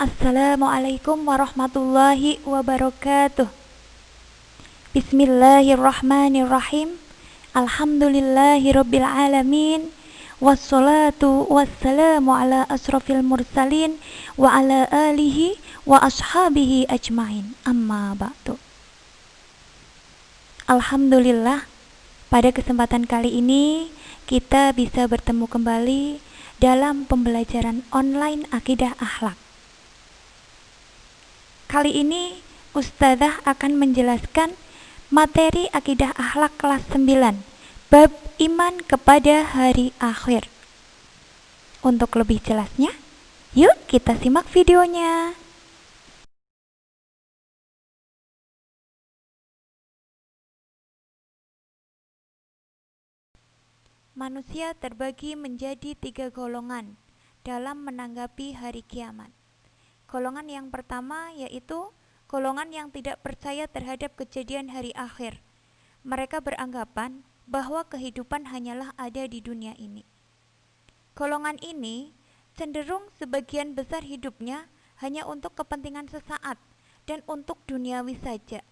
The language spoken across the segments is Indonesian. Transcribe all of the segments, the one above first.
Assalamualaikum warahmatullahi wabarakatuh. Bismillahirrahmanirrahim. Alhamdulillahirabbil alamin. Wassalatu wassalamu ala asrofil mursalin wa ala alihi wa ashabihi ajmain. Amma ba'du. Alhamdulillah, pada kesempatan kali ini kita bisa bertemu kembali dalam pembelajaran online akidah akhlak. Kali ini Ustadzah akan menjelaskan materi akidah akhlak kelas 9, bab iman kepada hari akhir. Untuk lebih jelasnya, yuk kita simak videonya. Manusia terbagi menjadi 3 golongan dalam menanggapi hari kiamat. Golongan yang pertama yaitu golongan yang tidak percaya terhadap kejadian hari akhir. Mereka beranggapan bahwa kehidupan hanyalah ada di dunia ini. Golongan ini cenderung sebagian besar hidupnya hanya untuk kepentingan sesaat dan untuk duniawi saja.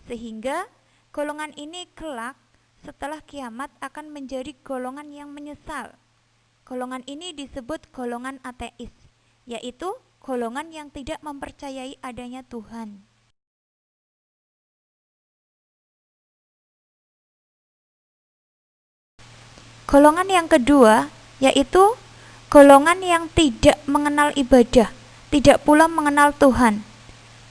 Sehingga golongan ini kelak setelah kiamat akan menjadi golongan yang menyesal. Golongan ini disebut golongan ateis, yaitu golongan yang tidak mempercayai adanya Tuhan. Golongan yang kedua yaitu golongan yang tidak mengenal ibadah, tidak pula mengenal Tuhan.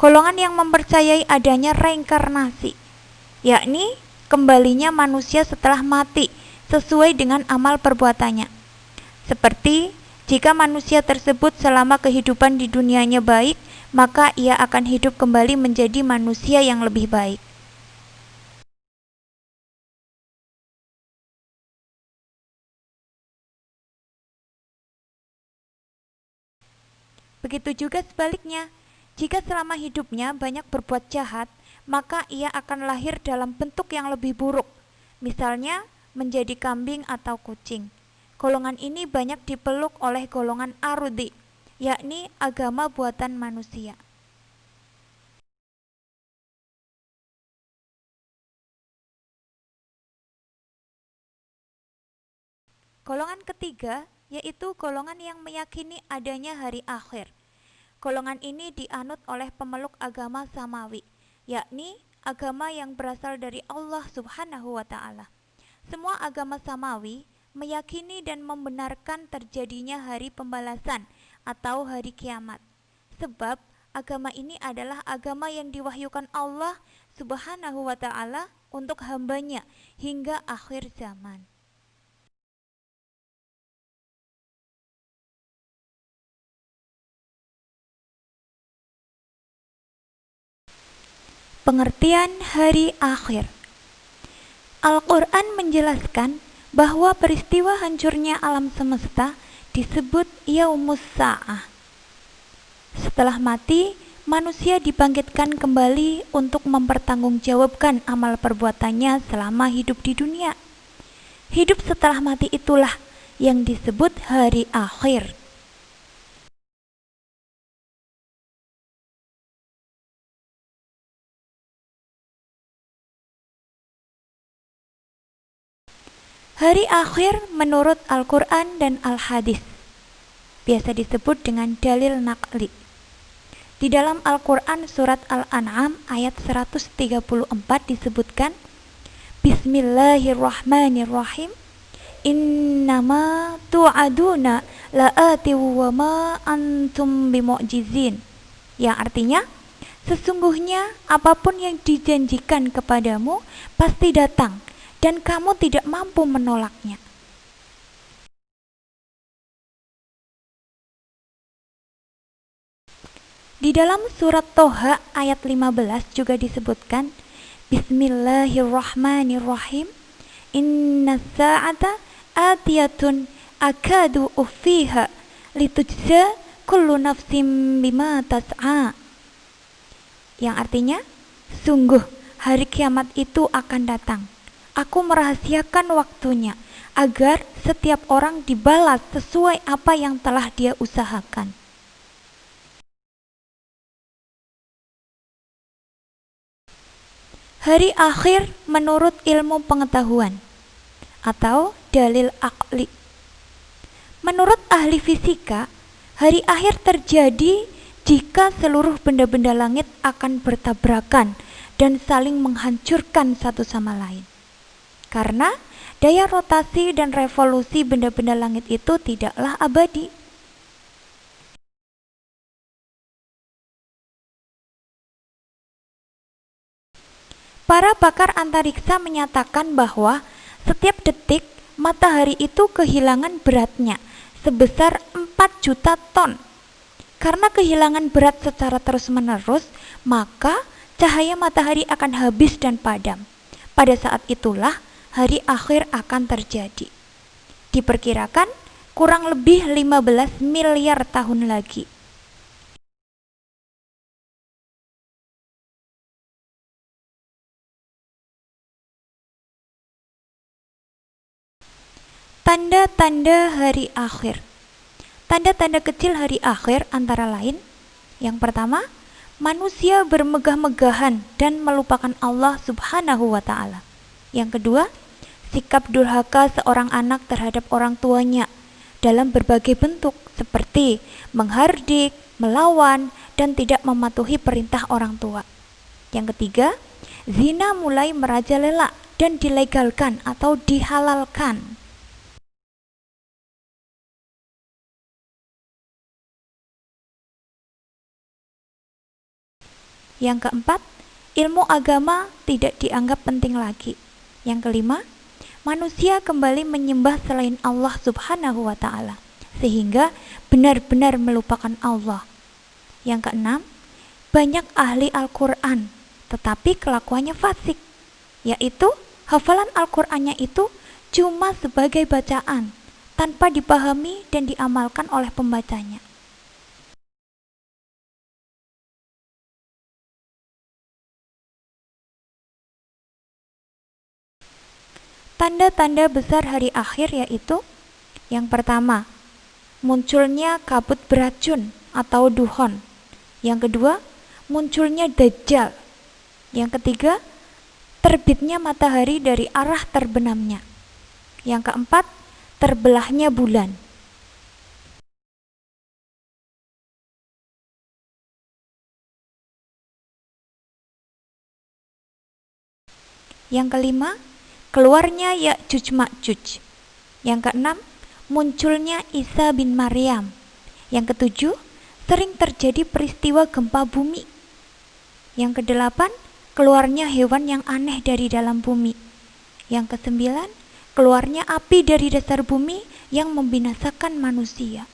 Golongan yang mempercayai adanya reinkarnasi, yakni kembalinya manusia setelah mati sesuai dengan amal perbuatannya. Seperti jika manusia tersebut selama kehidupan di dunianya baik, maka ia akan hidup kembali menjadi manusia yang lebih baik. Begitu juga sebaliknya, jika selama hidupnya banyak berbuat jahat, maka ia akan lahir dalam bentuk yang lebih buruk, misalnya menjadi kambing atau kucing. Golongan ini banyak dipeluk oleh golongan arudi, yakni agama buatan manusia. Golongan ketiga yaitu golongan yang meyakini adanya hari akhir. Golongan ini dianut oleh pemeluk agama samawi, yakni agama yang berasal dari Allah Subhanahu wa Ta'ala. Semua agama samawi meyakini dan membenarkan terjadinya hari pembalasan atau hari kiamat. Sebab agama ini adalah agama yang diwahyukan Allah Subhanahu wa Ta'ala untuk hambanya hingga akhir zaman. Pengertian hari akhir. Al-Quran menjelaskan bahwa peristiwa hancurnya alam semesta disebut Yaumus Sa'ah. Setelah mati, manusia dibangkitkan kembali untuk mempertanggungjawabkan amal perbuatannya selama hidup di dunia. Hidup setelah mati itulah yang disebut hari akhir. Hari akhir menurut Al-Quran dan Al-Hadis biasa disebut dengan dalil naqli. Di dalam Al-Quran surat Al-An'am ayat 134 disebutkan, Bismillahirrahmanirrahim, Innama tu'aduna la'ati wa ma antum bimu'jizin. Yang artinya, sesungguhnya apapun yang dijanjikan kepadamu pasti datang dan kamu tidak mampu menolaknya. Di dalam surat Toha ayat 15 juga disebutkan, Bismillahirrahmanirrahim, Inna sa'ata atiyatun akadu ufiha litujza kullu nafsim bima tas'a. Yang artinya, sungguh hari kiamat itu akan datang. Aku merahasiakan waktunya agar setiap orang dibalas sesuai apa yang telah dia usahakan. Hari akhir menurut ilmu pengetahuan atau dalil akli. Menurut ahli fisika, hari akhir terjadi jika seluruh benda-benda langit akan bertabrakan dan saling menghancurkan satu sama lain. Karena daya rotasi dan revolusi benda-benda langit itu tidaklah abadi. Para pakar antariksa menyatakan bahwa setiap detik matahari itu kehilangan beratnya sebesar 4 juta ton. Karena kehilangan berat secara terus-menerus, maka cahaya matahari akan habis dan padam. Pada saat itulah hari akhir akan terjadi. Diperkirakan kurang lebih 15 miliar tahun lagi. Tanda-tanda hari akhir. Tanda-tanda kecil hari akhir antara lain: yang pertama, manusia bermegah-megahan dan melupakan Allah Subhanahu wa Ta'ala. Yang kedua, sikap durhaka seorang anak terhadap orang tuanya dalam berbagai bentuk, seperti menghardik, melawan, dan tidak mematuhi perintah orang tua. Yang ketiga, zina mulai merajalela dan dilegalkan atau dihalalkan. Yang keempat, ilmu agama tidak dianggap penting lagi. Yang kelima, manusia kembali menyembah selain Allah Subhanahu wa Ta'ala, sehingga benar-benar melupakan Allah. Yang keenam, banyak ahli Al-Quran, tetapi kelakuannya fasik, yaitu hafalan Al-Qurannya itu cuma sebagai bacaan, tanpa dipahami dan diamalkan oleh pembacanya. Tanda-tanda besar hari akhir yaitu: yang pertama, munculnya kabut beracun atau duhon. Yang kedua, munculnya dajjal. Yang ketiga, terbitnya matahari dari arah terbenamnya. Yang keempat, terbelahnya bulan. Yang kelima, keluarnya Ya'juj Ma'juj. Yang keenam, munculnya Isa bin Maryam. Yang ketujuh, sering terjadi peristiwa gempa bumi. Yang kedelapan, keluarnya hewan yang aneh dari dalam bumi. Yang kesembilan, keluarnya api dari dasar bumi yang membinasakan manusia.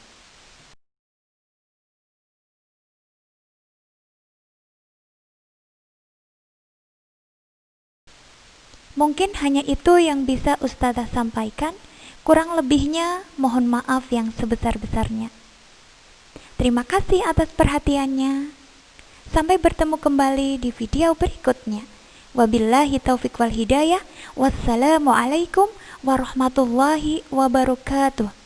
Mungkin hanya itu yang bisa Ustazah sampaikan. Kurang lebihnya mohon maaf yang sebesar-besarnya. Terima kasih atas perhatiannya. Sampai bertemu kembali di video berikutnya. Wabillahi taufiq wal hidayah. Wassalamualaikum warahmatullahi wabarakatuh.